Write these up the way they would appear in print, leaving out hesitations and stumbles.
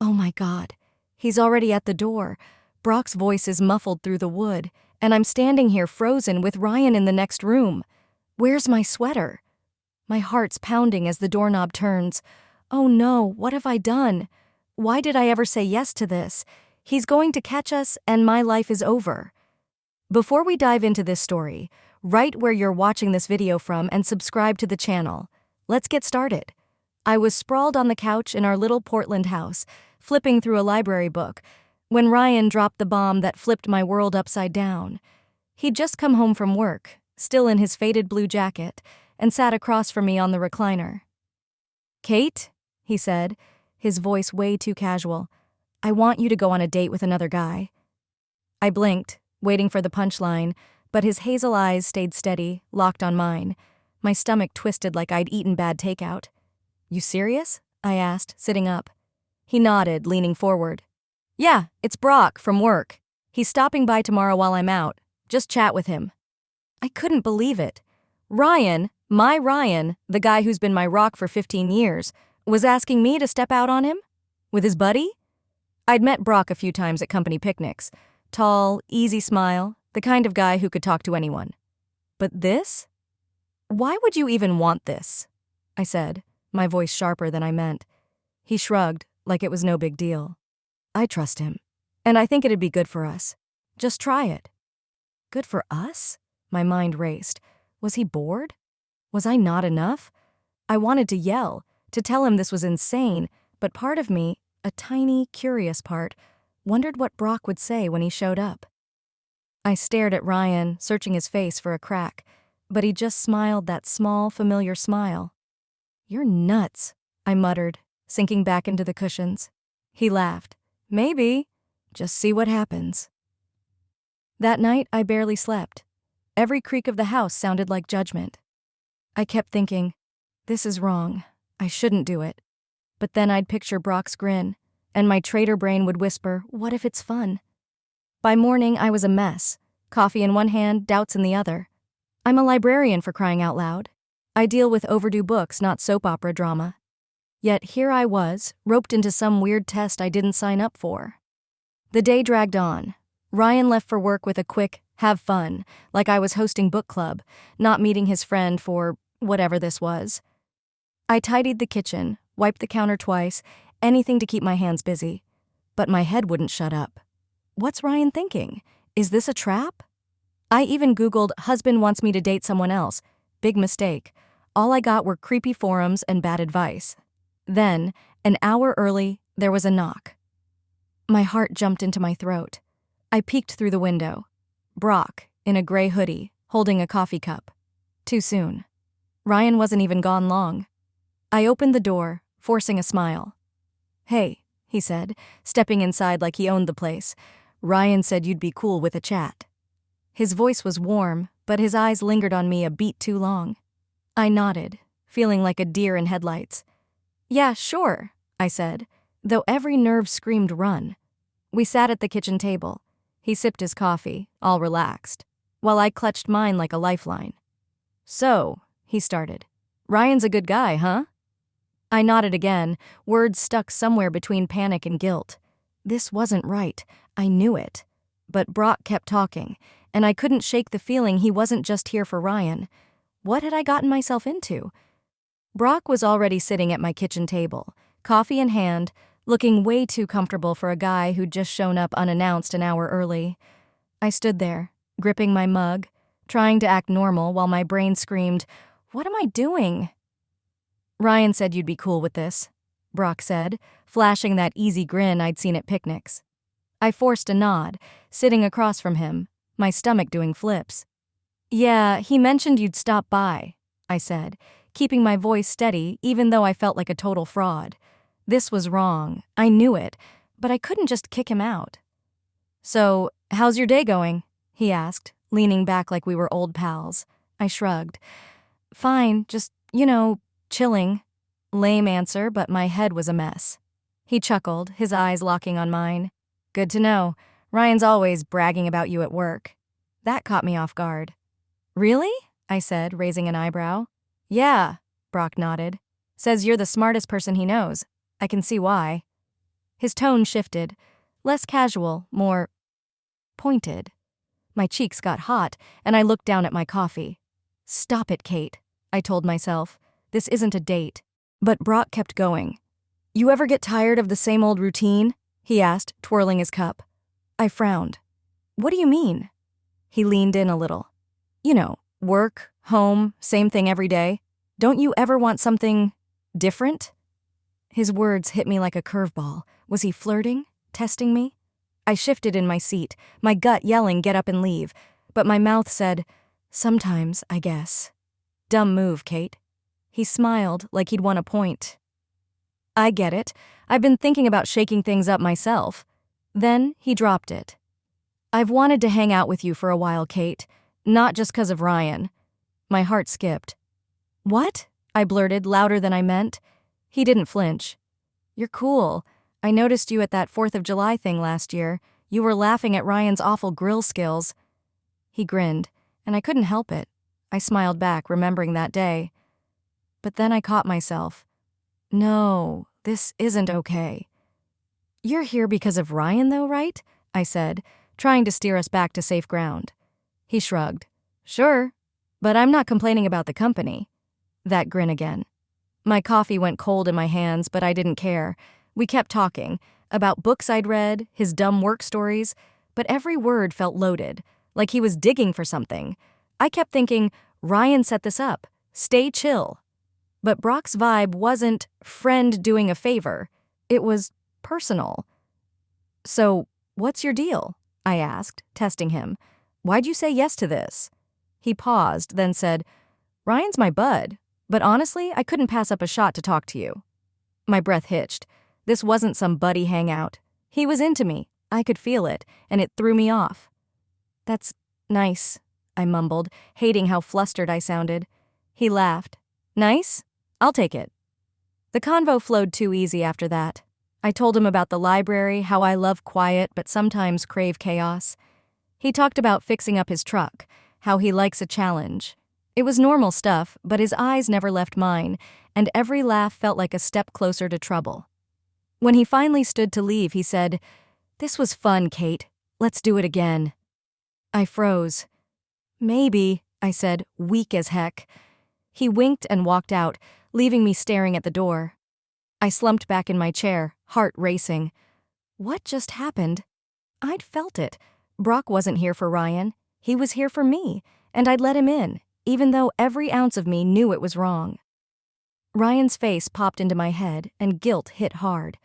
Oh my God. He's already at the door. Brock's voice is muffled through the wood, and I'm standing here frozen with Ryan in the next room. Where's my sweater? My heart's pounding as the doorknob turns. Oh no, what have I done? Why did I ever say yes to this? He's going to catch us, and my life is over. Before we dive into this story, write where you're watching this video from and subscribe to the channel. Let's get started. I was sprawled on the couch in our little Portland house, flipping through a library book, when Ryan dropped the bomb that flipped my world upside down. He'd just come home from work, still in his faded blue jacket, and sat across from me on the recliner. "Kate," he said, his voice way too casual, "I want you to go on a date with another guy." I blinked, waiting for the punchline, but his hazel eyes stayed steady, locked on mine. My stomach twisted like I'd eaten bad takeout. "You serious?" I asked, sitting up. He nodded, leaning forward. "Yeah, it's Brock from work. He's stopping by tomorrow while I'm out. Just chat with him." I couldn't believe it. Ryan, my Ryan, the guy who's been my rock for 15 years, was asking me to step out on him? With his buddy? I'd met Brock a few times at company picnics. Tall, easy smile, the kind of guy who could talk to anyone. But this? "Why would you even want this?" I said, my voice sharper than I meant. He shrugged, like it was no big deal. "I trust him, and I think it'd be good for us. Just try it." Good for us? My mind raced. Was he bored? Was I not enough? I wanted to yell, to tell him this was insane, but part of me, a tiny, curious part, wondered what Brock would say when he showed up. I stared at Ryan, searching his face for a crack, but he just smiled that small, familiar smile. "You're nuts," I muttered, sinking back into the cushions. He laughed. "Maybe. Just see what happens." That night, I barely slept. Every creak of the house sounded like judgment. I kept thinking, this is wrong. I shouldn't do it. But then I'd picture Brock's grin, and my traitor brain would whisper, what if it's fun? By morning, I was a mess. Coffee in one hand, doubts in the other. I'm a librarian, for crying out loud. I deal with overdue books, not soap opera drama. Yet here I was, roped into some weird test I didn't sign up for. The day dragged on. Ryan left for work with a quick, have fun, like I was hosting book club, not meeting his friend for whatever this was. I tidied the kitchen, wiped the counter twice, anything to keep my hands busy. But my head wouldn't shut up. What's Ryan thinking? Is this a trap? I even Googled, husband wants me to date someone else. Big mistake. All I got were creepy forums and bad advice. Then, an hour early, there was a knock. My heart jumped into my throat. I peeked through the window. Brock, in a gray hoodie, holding a coffee cup. Too soon. Ryan wasn't even gone long. I opened the door, forcing a smile. "Hey," he said, stepping inside like he owned the place. "Ryan said you'd be cool with a chat." His voice was warm, but his eyes lingered on me a beat too long. I nodded, feeling like a deer in headlights. "Yeah, sure," I said, though every nerve screamed run. We sat at the kitchen table. He sipped his coffee, all relaxed, while I clutched mine like a lifeline. "So," he started, "Ryan's a good guy, huh?" I nodded again, words stuck somewhere between panic and guilt. This wasn't right. I knew it. But Brock kept talking, and I couldn't shake the feeling he wasn't just here for Ryan. What had I gotten myself into? Brock was already sitting at my kitchen table, coffee in hand, looking way too comfortable for a guy who'd just shown up unannounced an hour early. I stood there, gripping my mug, trying to act normal while my brain screamed, "What am I doing?" "Ryan said you'd be cool with this," Brock said, flashing that easy grin I'd seen at picnics. I forced a nod, sitting across from him, my stomach doing flips. "Yeah, he mentioned you'd stop by," I said, keeping my voice steady even though I felt like a total fraud. This was wrong, I knew it, but I couldn't just kick him out. "So, how's your day going?" he asked, leaning back like we were old pals. I shrugged. "Fine, just, chilling." Lame answer, but my head was a mess. He chuckled, his eyes locking on mine. "Good to know. Ryan's always bragging about you at work." That caught me off guard. "Really?" I said, raising an eyebrow. "Yeah," Brock nodded. "Says you're the smartest person he knows. I can see why." His tone shifted, less casual, more pointed. My cheeks got hot, and I looked down at my coffee. "Stop it, Kate," I told myself. "This isn't a date." But Brock kept going. "You ever get tired of the same old routine?" he asked, twirling his cup. I frowned. "What do you mean?" He leaned in a little. "You know, work, home, same thing every day. Don't you ever want something different?" His words hit me like a curveball. Was he flirting? Testing me? I shifted in my seat, my gut yelling get up and leave, but my mouth said, "Sometimes, I guess." "Dumb move, Kate." He smiled like he'd won a point. "I get it. I've been thinking about shaking things up myself." Then he dropped it. "I've wanted to hang out with you for a while, Kate. Not just 'cause of Ryan." My heart skipped. "What?" I blurted, louder than I meant. He didn't flinch. "You're cool. I noticed you at that 4th of July thing last year. You were laughing at Ryan's awful grill skills." He grinned, and I couldn't help it. I smiled back, remembering that day. But then I caught myself. "No, this isn't okay." "You're here because of Ryan though, right?" I said, trying to steer us back to safe ground. He shrugged. "Sure, but I'm not complaining about the company." That grin again. My coffee went cold in my hands, but I didn't care. We kept talking, about books I'd read, his dumb work stories, but every word felt loaded, like he was digging for something. I kept thinking, Ryan set this up. Stay chill. But Brock's vibe wasn't friend doing a favor. It was personal. "So, what's your deal?" I asked, testing him. "Why'd you say yes to this?" He paused, then said, "Ryan's my bud, but honestly, I couldn't pass up a shot to talk to you." My breath hitched. This wasn't some buddy hangout. He was into me. I could feel it, and it threw me off. "That's nice," I mumbled, hating how flustered I sounded. He laughed. "Nice? I'll take it." The convo flowed too easy after that. I told him about the library, how I love quiet but sometimes crave chaos. He talked about fixing up his truck, how he likes a challenge. It was normal stuff, but his eyes never left mine, and every laugh felt like a step closer to trouble. When he finally stood to leave, he said, "This was fun, Kate. Let's do it again." I froze. "Maybe," I said, weak as heck. He winked and walked out, leaving me staring at the door. I slumped back in my chair, heart racing. What just happened? I'd felt it. Brock wasn't here for Ryan. He was here for me, and I'd let him in, even though every ounce of me knew it was wrong. Ryan's face popped into my head, and guilt hit hard.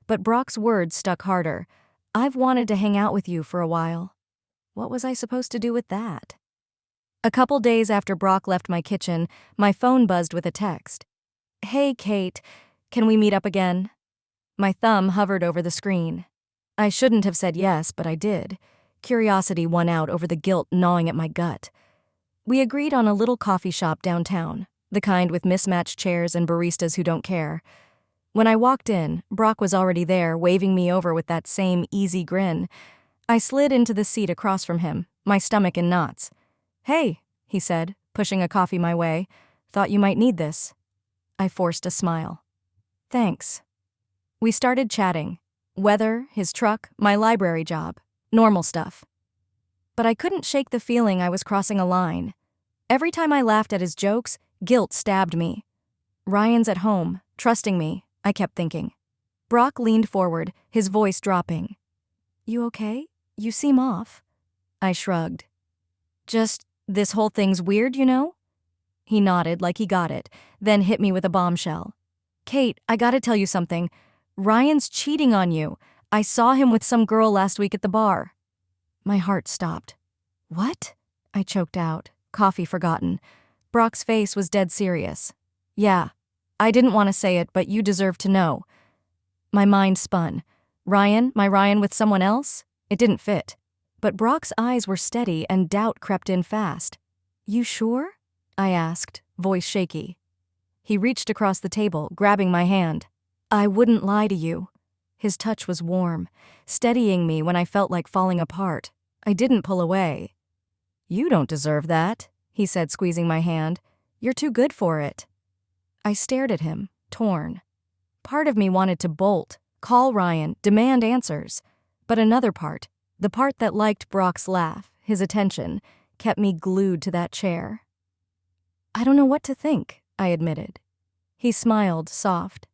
But Brock's words stuck harder. "I've wanted to hang out with you for a while." What was I supposed to do with that? A couple days after Brock left my kitchen, my phone buzzed with a text. "Hey, Kate, can we meet up again?" My thumb hovered over the screen. I shouldn't have said yes, but I did. Curiosity won out over the guilt gnawing at my gut. We agreed on a little coffee shop downtown, the kind with mismatched chairs and baristas who don't care. When I walked in, Brock was already there, waving me over with that same easy grin. I slid into the seat across from him, my stomach in knots. "Hey," he said, pushing a coffee my way. "Thought you might need this." I forced a smile. "Thanks." We started chatting. Weather, his truck, my library job. Normal stuff. But I couldn't shake the feeling I was crossing a line. Every time I laughed at his jokes, guilt stabbed me. Ryan's at home, trusting me, I kept thinking. Brock leaned forward, his voice dropping. "You okay? You seem off." I shrugged. "Just, this whole thing's weird, you know?" He nodded like he got it, then hit me with a bombshell. "Kate, I gotta tell you something. Ryan's cheating on you. I saw him with some girl last week at the bar." My heart stopped. "What?" I choked out, coffee forgotten. Brock's face was dead serious. "Yeah, I didn't want to say it, but you deserve to know." My mind spun. My Ryan with someone else? It didn't fit. But Brock's eyes were steady and doubt crept in fast. "You sure?" I asked, voice shaky. He reached across the table, grabbing my hand. "I wouldn't lie to you." His touch was warm, steadying me when I felt like falling apart. I didn't pull away. "You don't deserve that," he said, squeezing my hand. "You're too good for it." I stared at him, torn. Part of me wanted to bolt. call Ryan, demand answers. But another part, the part that liked Brock's laugh, his attention, kept me glued to that chair. I don't know what to think, I admitted. He smiled, soft.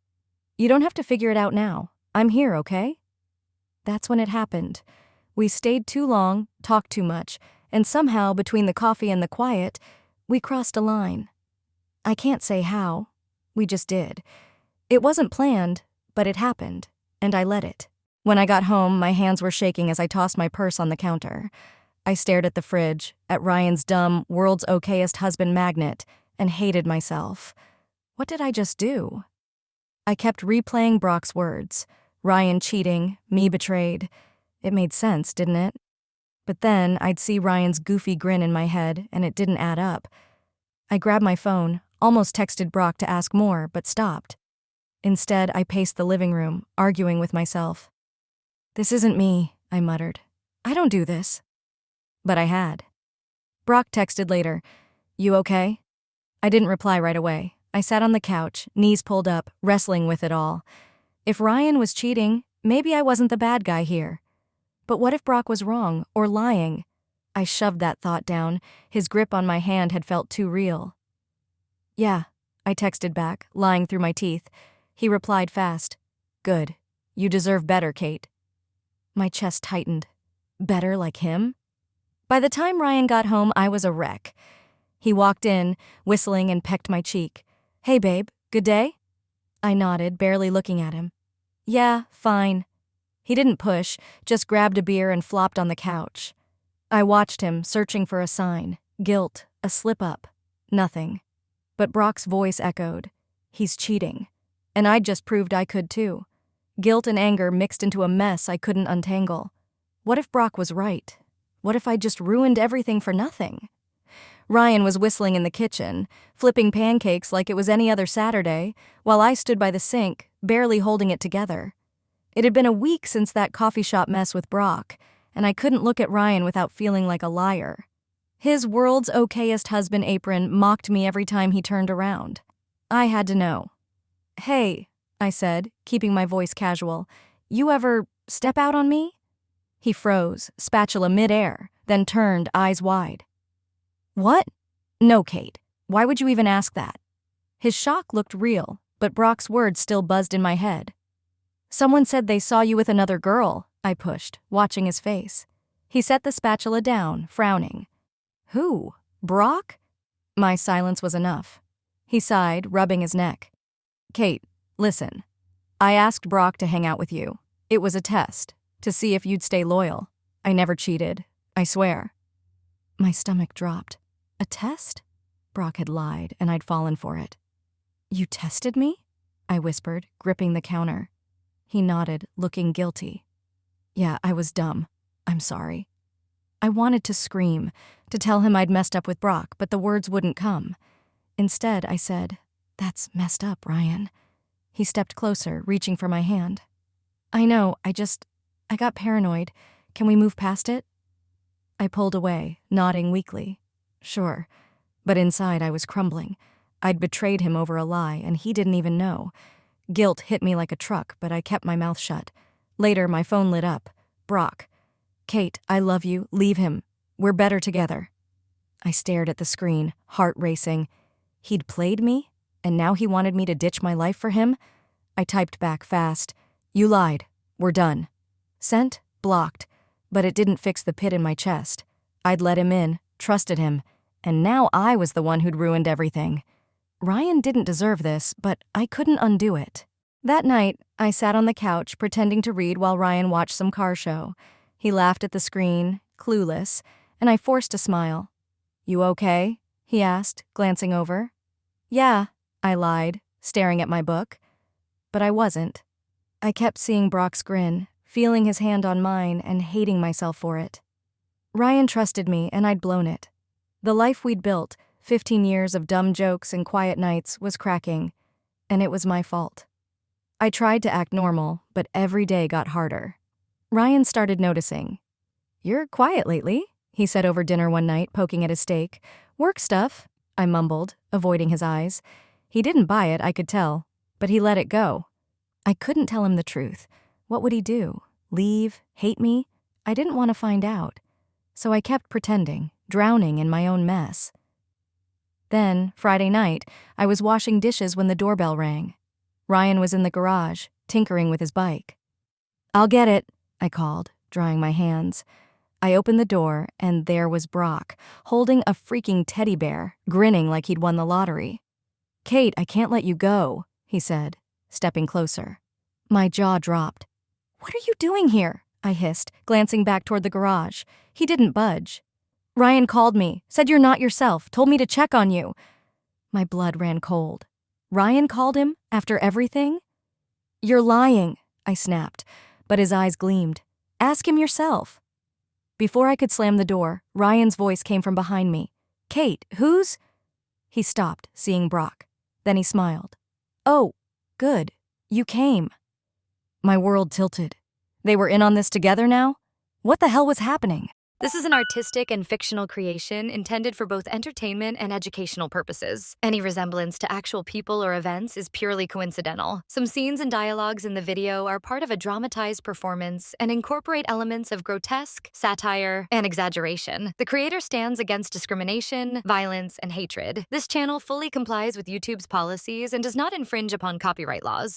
You don't have to figure it out now. I'm here, okay? That's when it happened. We stayed too long, talked too much, and somehow, between the coffee and the quiet, we crossed a line. I can't say how. We just did. It wasn't planned, but it happened, and I let it. When I got home, my hands were shaking as I tossed my purse on the counter. I stared at the fridge, at Ryan's dumb, world's okayest husband magnet, and hated myself. What did I just do? I kept replaying Brock's words. Ryan cheating, me betrayed. It made sense, didn't it? But then I'd see Ryan's goofy grin in my head, and it didn't add up. I grabbed my phone, almost texted Brock to ask more, but stopped. Instead, I paced the living room, arguing with myself. This isn't me, I muttered. I don't do this. But I had. Brock texted later, You okay? I didn't reply right away. I sat on the couch, knees pulled up, wrestling with it all. If Ryan was cheating, maybe I wasn't the bad guy here. But what if Brock was wrong, or lying? I shoved that thought down. His grip on my hand had felt too real. Yeah, I texted back, lying through my teeth. He replied fast. Good. You deserve better, Kate. My chest tightened. Better like him? By the time Ryan got home, I was a wreck. He walked in, whistling, and pecked my cheek. Hey, babe, good day? I nodded, barely looking at him. Yeah, fine. He didn't push, just grabbed a beer and flopped on the couch. I watched him, searching for a sign. Guilt, a slip-up. Nothing. But Brock's voice echoed. He's cheating. And I'd just proved I could too. Guilt and anger mixed into a mess I couldn't untangle. What if Brock was right? What if I'd just ruined everything for nothing? Ryan was whistling in the kitchen, flipping pancakes like it was any other Saturday, while I stood by the sink, barely holding it together. It had been a week since that coffee shop mess with Brock, and I couldn't look at Ryan without feeling like a liar. His world's okayest husband apron mocked me every time he turned around. I had to know. Hey, I said, keeping my voice casual, you ever step out on me? He froze, spatula midair, then turned, eyes wide. What? No, Kate. Why would you even ask that? His shock looked real, but Brock's words still buzzed in my head. Someone said they saw you with another girl, I pushed, watching his face. He set the spatula down, frowning. Who? Brock? My silence was enough. He sighed, rubbing his neck. Kate, listen. I asked Brock to hang out with you. It was a test, to see if you'd stay loyal. I never cheated, I swear. My stomach dropped. A test? Brock had lied, and I'd fallen for it. You tested me? I whispered, gripping the counter. He nodded, looking guilty. Yeah, I was dumb. I'm sorry. I wanted to scream, to tell him I'd messed up with Brock, but the words wouldn't come. Instead, I said, That's messed up, Ryan. He stepped closer, reaching for my hand. I know, I got paranoid. Can we move past it? I pulled away, nodding weakly. Sure. But inside I was crumbling. I'd betrayed him over a lie, and he didn't even know. Guilt hit me like a truck, but I kept my mouth shut. Later, my phone lit up. Brock. Kate, I love you. Leave him. We're better together. I stared at the screen, heart racing. He'd played me, and now he wanted me to ditch my life for him? I typed back fast. You lied. We're done. Sent, blocked. But it didn't fix the pit in my chest. I'd let him in, trusted him, and now I was the one who'd ruined everything. Ryan didn't deserve this, but I couldn't undo it. That night, I sat on the couch pretending to read while Ryan watched some car show. He laughed at the screen, clueless, and I forced a smile. You okay? He asked, glancing over. Yeah, I lied, staring at my book. But I wasn't. I kept seeing Brock's grin, feeling his hand on mine and hating myself for it. Ryan trusted me, and I'd blown it. The life we'd built, 15 years of dumb jokes and quiet nights, was cracking, and it was my fault. I tried to act normal, but every day got harder. Ryan started noticing. You're quiet lately, he said over dinner one night, poking at his steak. Work stuff, I mumbled, avoiding his eyes. He didn't buy it, I could tell, but he let it go. I couldn't tell him the truth. What would he do? Leave? Hate me? I didn't want to find out. So I kept pretending, drowning in my own mess. Then, Friday night, I was washing dishes when the doorbell rang. Ryan was in the garage, tinkering with his bike. "I'll get it," I called, drying my hands. I opened the door, and there was Brock, holding a freaking teddy bear, grinning like he'd won the lottery. "Kate, I can't let you go," he said, stepping closer. My jaw dropped. "What are you doing here?" I hissed, glancing back toward the garage. He didn't budge. "Ryan called me, said you're not yourself, told me to check on you." My blood ran cold. Ryan called him after everything? "You're lying," I snapped, but his eyes gleamed. "Ask him yourself." Before I could slam the door, Ryan's voice came from behind me. "Kate, who's—" He stopped, seeing Brock. Then he smiled. "Oh, good. You came." My world tilted. They were in on this together now? What the hell was happening? This is an artistic and fictional creation intended for both entertainment and educational purposes. Any resemblance to actual people or events is purely coincidental. Some scenes and dialogues in the video are part of a dramatized performance and incorporate elements of grotesque, satire, and exaggeration. The creator stands against discrimination, violence, and hatred. This channel fully complies with YouTube's policies and does not infringe upon copyright laws.